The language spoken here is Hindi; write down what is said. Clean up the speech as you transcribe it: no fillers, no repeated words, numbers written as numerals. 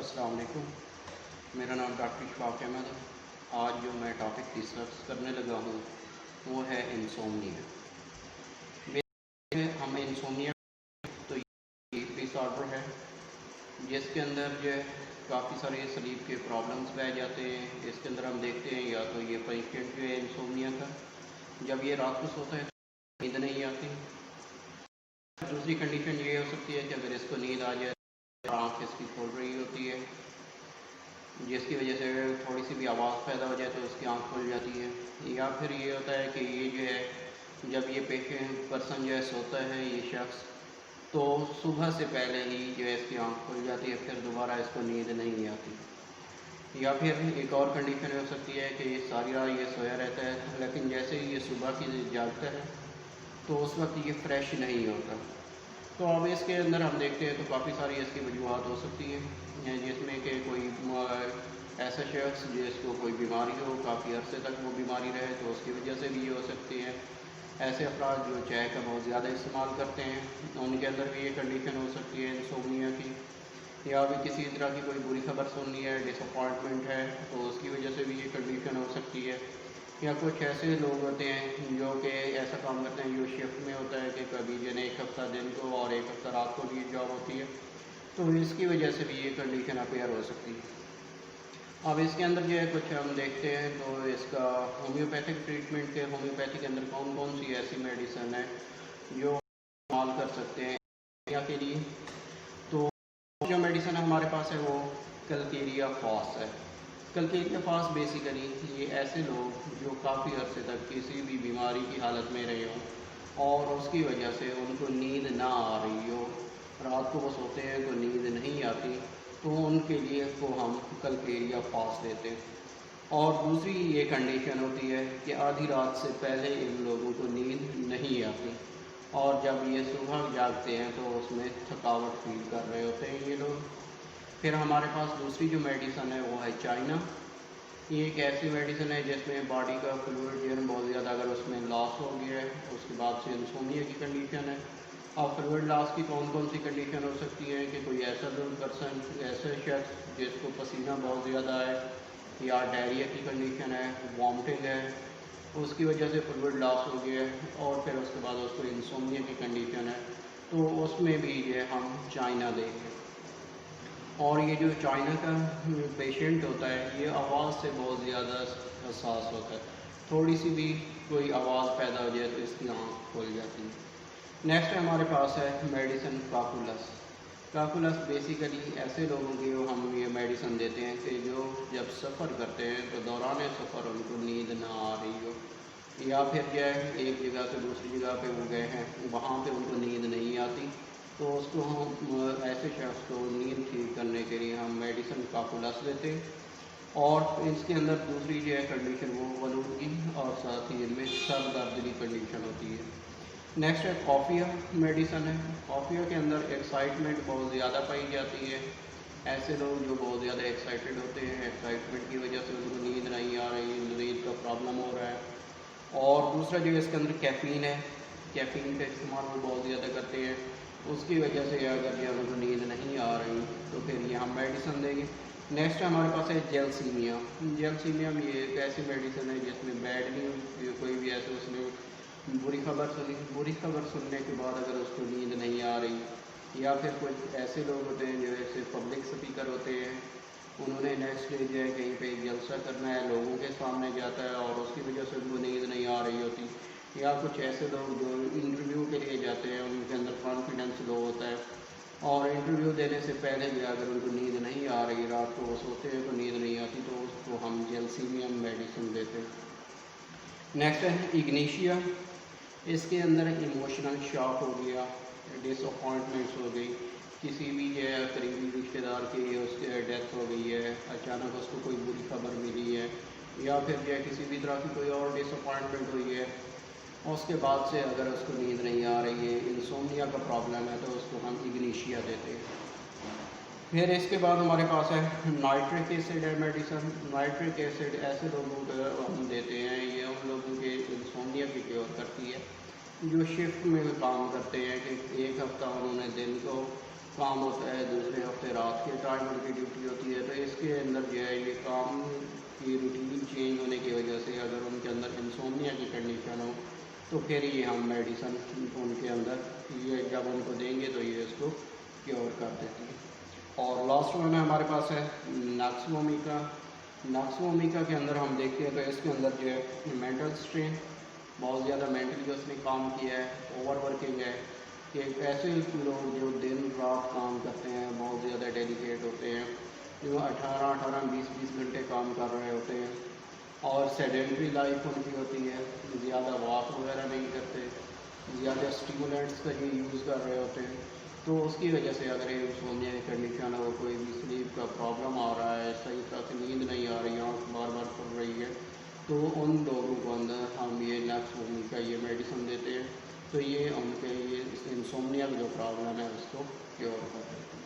अस्सलाम वालेकुम। मेरा नाम डॉक्टर इशफाक अहमद है। आज जो मैं टॉपिक डिस्कस करने लगा हूँ वो है इंसोम्निया। हम इंसोम्निया तो ये डिसऑर्डर है जिसके अंदर जो है काफ़ी सारे स्लीप के प्रॉब्लम्स पाए जाते हैं। इसके अंदर हम देखते हैं या तो ये पेशेंट जो है इंसोम्निया का जब ये रात को सोता है तो नींद नहीं आती। दूसरी कंडीशन ये हो सकती है कि अगर इसको नींद आ जाए आँख इसकी खोल रही होती है जिसकी वजह से थोड़ी सी भी आवाज़ पैदा हो जाए तो उसकी आँख खुल जाती है। या फिर ये होता है कि ये जो है जब ये पेशेंट पर्सन जो है सोता है ये शख्स तो सुबह से पहले ही जो है इसकी आँख खुल जाती है, फिर दोबारा इसको नींद नहीं आती। या फिर एक और कंडीशन हो सकती है कि सारी रात ये सोया रहता है लेकिन जैसे ही ये सुबह की जागता है तो उस वक्त ये फ्रेश नहीं होता। तो अब इसके अंदर हम देखते हैं तो काफ़ी सारी इसकी वजूहत हो सकती हैं जिसमें कि कोई ऐसा शख्स जिसको कोई बीमारी हो, काफ़ी अरसे तक वो बीमारी रहे तो उसकी वजह से भी ये हो सकती है। ऐसे अफराद जो चाय का बहुत ज़्यादा इस्तेमाल करते हैं उनके अंदर भी ये कंडीशन हो सकती है इंसोम्निया की। या भी किसी तरह की कोई बुरी खबर सुननी है, डिसअपॉइंटमेंट है तो उसकी वजह से भी ये कंडीशन हो सकती है। या कुछ ऐसे लोग होते हैं जो कि ऐसा काम करते हैं जो शिफ्ट में होता है कि कभी जो एक हफ़्ता दिन को और एक हफ़्ता रात को भी जॉब होती है तो इसकी वजह से भी ये कंडीशन अपेयर हो सकती है। अब इसके अंदर जो है कुछ हम देखते हैं तो इसका होम्योपैथिक ट्रीटमेंट के होम्योपैथी के अंदर कौन कौन सी ऐसी मेडिसिन है जो इस्तेमाल कर सकते हैं या के लिए। तो जो मेडिसिन हमारे पास है वो कलकेरिया फॉस है। कलकेरिया फॉस बेसिकली ये ऐसे लोग जो काफ़ी अरसे तक किसी भी बीमारी की हालत में रहे हों और उसकी वजह से उनको नींद ना आ रही हो, रात को वो सोते हैं तो नींद नहीं आती, तो उनके लिए को हम कलकेरिया फॉस देते हैं। और दूसरी ये कंडीशन होती है कि आधी रात से पहले इन लोगों को नींद नहीं आती और जब ये सुबह जागते हैं तो उसमें थकावट फील कर रहे होते हैं ये लोग। फिर हमारे पास दूसरी जो मेडिसिन है वो है चाइना। ये एक ऐसी मेडिसिन है जिसमें बॉडी का फ्लूइड जो है बहुत ज़्यादा अगर उसमें लॉस हो गया है उसके बाद से इंसोम्निया की कंडीशन है। और फ्लूइड लॉस की कौन कौन सी कंडीशन हो सकती है कि कोई ऐसा पर्सन ऐसे शख्स जिसको पसीना बहुत ज़्यादा है या डायरिया की कंडीशन है, वॉमिटिंग है, उसकी वजह से फ्लूइड लॉस हो गया है और फिर उसके बाद उसको इंसोम्निया की कंडीशन है तो उसमें भी ये हम चाइना देंगे। और ये जो चाइना का पेशेंट होता है ये आवाज़ से बहुत ज़्यादा हसास होता है, थोड़ी सी भी कोई आवाज़ पैदा हो जाए तो इसकी आँख खुल जाती है। नेक्स्ट हमारे पास है मेडिसिन काकुलस। काकुलस बेसिकली ऐसे लोगों की हम ये मेडिसिन देते हैं कि जो जब सफ़र करते हैं तो दौरान सफ़र उनको नींद ना आ रही हो या फिर जो है एक जगह से दूसरी जगह पे वो गए हैं वहाँ पे उनको नींद नहीं आती तो उसको हम ऐसे शख्स को नींद ठीक करने के लिए हम मेडिसिन काकुलस देते हैं। और इसके अंदर दूसरी जो है कंडीशन वो वलूदगी और साथ ही इनमें सर दर्द की कंडीशन होती है। नेक्स्ट है कॉफ़िया मेडिसिन है। कॉफ़िया के अंदर एक्साइटमेंट बहुत ज़्यादा पाई जाती है। ऐसे लोग जो बहुत ज़्यादा एक्साइटेड होते हैं, एक्साइटमेंट की वजह से उनको नींद नहीं आ रही, नींद का प्रॉब्लम हो रहा है। और दूसरा जो इसके अंदर कैफ़ीन है, कैफ़ीन का इस्तेमाल वो बहुत ज़्यादा करते हैं, उसकी वजह से अगर जो उनको नींद नहीं आ रही तो फिर ये हम मेडिसिन देंगे। नेक्स्ट हमारे पास है जेलसीमिया। जेलसीमिया में ये एक ऐसी मेडिसिन है जिसमें बैड न्यूज़ कोई भी ऐसे उसने बुरी खबर सुनने के बाद अगर उसको नींद नहीं आ रही या फिर कुछ ऐसे लोग होते हैं जो ऐसे पब्लिक स्पीकर होते हैं, उन्होंने नेक्स्ट डे जो है कहीं पे जलसा करना है, लोगों के सामने जाता है और उसकी वजह से उनको नींद नहीं आ रही होती। या कुछ ऐसे लोग जो इंटरव्यू के लिए जाते हैं उनके अंदर कॉन्फिडेंस लो होता है और इंटरव्यू देने से पहले भी अगर उनको नींद नहीं आ रही, रात को वो सोते हैं तो नींद नहीं आती, तो उसको हम जेलसीमियम मेडिसिन देते हैं। नेक्स्ट है इग्नीशिया। इसके अंदर इमोशनल शॉक हो गया, डिसअपॉइंटमेंट्स हो गई, किसी भी जो है करीबी रिश्तेदार की उसकी डेथ हो गई है, अचानक उसको कोई बुरी खबर मिली है या फिर जो है किसी भी तरह की कोई और डिसअपॉइंटमेंट हुई है, उसके बाद से अगर उसको नींद नहीं आ रही है, इंसोम्निया का प्रॉब्लम है, तो उसको हम इग्नीशिया देते हैं। फिर इसके बाद हमारे पास है नाइट्रिक एसिड है मेडिसिन। नाइट्रिक एसिड ऐसे लोगों को हम देते हैं, ये उन लोगों के इंसोम्निया की क्योर करती है जो शिफ्ट में काम करते हैं कि एक हफ़्ता उन्होंने दिन को काम होता है, दूसरे हफ्ते रात के टाइम उनकी ड्यूटी होती है। तो इसके अंदर जो है ये काम की रूटीन चेंज होने की वजह से अगर उनके अंदर इंसोम्निया की कंडीशन हो तो फिर ये हम मेडिसन उनके अंदर ये जब उनको देंगे तो ये इसको क्योर कर देती है। और लास्ट वन है हमारे पास है नक्सवोमिका। नक्सवोमिका के अंदर हम देखते हैं तो इसके अंदर जो है मेंटल स्ट्रेन, बहुत ज़्यादा मेंटली उसने काम किया है, ओवरवर्किंग है कि ऐसे लोग जो दिन रात काम करते हैं, बहुत ज़्यादा डेडिकेट होते हैं, जो 18-18, 20-20 घंटे काम कर रहे होते हैं और सेडेंट्री लाइफ उनकी होती है, ज़्यादा वॉक वगैरह नहीं करते, ज़्यादा स्टिमुलेंट्स का ये यूज़ कर रहे होते हैं। तो उसकी वजह से अगर ये सोने की कंडीशन हो, कोई भी स्लीप का प्रॉब्लम आ रहा है, सही तरह से नींद नहीं आ रही, आँख बार बार खुल रही है, तो उन लोगों को अंदर हम ये नक्सवोमी का ये मेडिसिन देते हैं। तो ये उनके ये इंसोम्निया का जो प्रॉब्लम है उसको क्योर कर देते हैं।